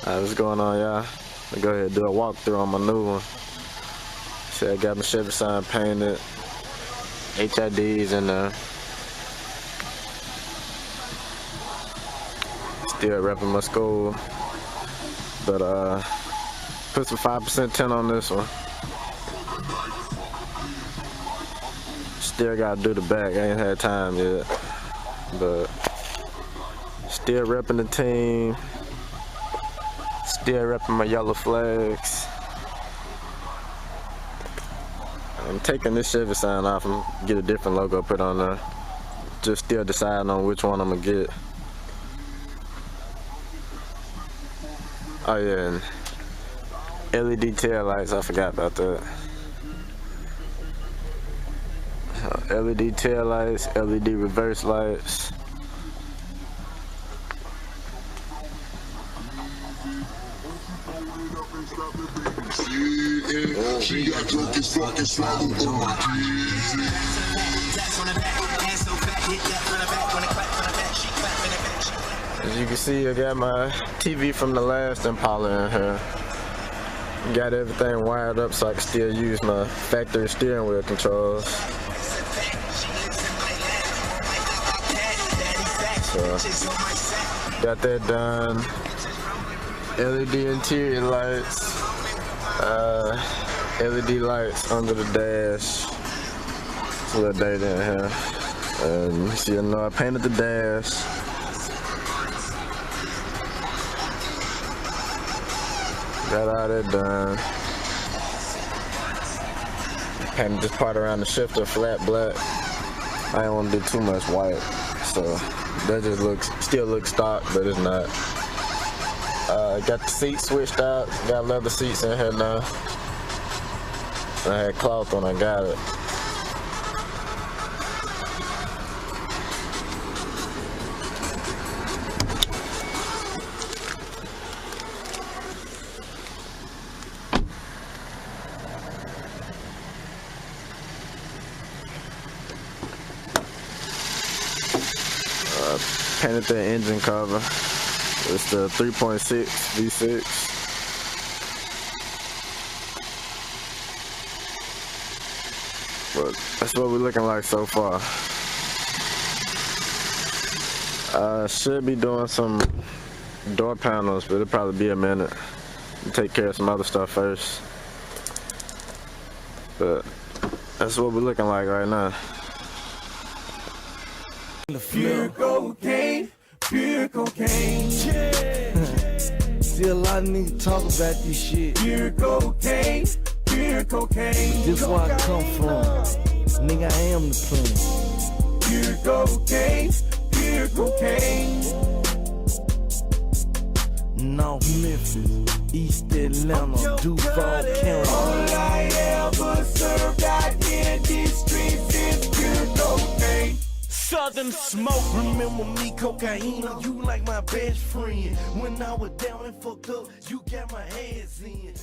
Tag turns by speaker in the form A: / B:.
A: What's going on, y'all? I'll go ahead and do a walkthrough on my new one. See, I got my Chevy sign painted, HIDs in there. Still repping my school, but put some 5% tint on this one. Still gotta do the back. I ain't had time yet, but still repping the team. Still repping my yellow flags. I'm taking this Chevy sign off and get a different logo put on there. Just still deciding on which one I'm gonna get. Oh yeah, and LED tail lights, I forgot about that. LED tail lights, LED reverse lights.
B: She got fucking swallowed on my
A: As you can see, I got my TV from the last Impala in here. Got everything wired up so I can still use my factory steering wheel controls. So, got that done. LED interior lights. LED lights under the dash. It's a little dirty in here. And you see, I painted the dash. Got all that done. Painted this part around the shifter flat black. I didn't want to do too much white, so that just still looks stock, but it's not. Got the seats switched out. Got leather seats in here now. I had cloth when I got it. Painted the engine cover. It's the 3.6 V6. But that's what we're looking like so far. Should be doing some door panels, but it'll probably be a minute. Take care of some other stuff first. But that's what we're looking like right now.
C: Pure cocaine, pure cocaine. See, a lot of niggas talk about this shit. Pure cocaine, pure cocaine. This where I come from. Nigga, I am the plan. Pure cocaine, pure cocaine. North Memphis, East Atlanta, Duval County. All I ever served out in these streets is pure cocaine. Southern smoke. Remember me, cocaine, you like my best friend. When I was down and fucked up, you got my hands in.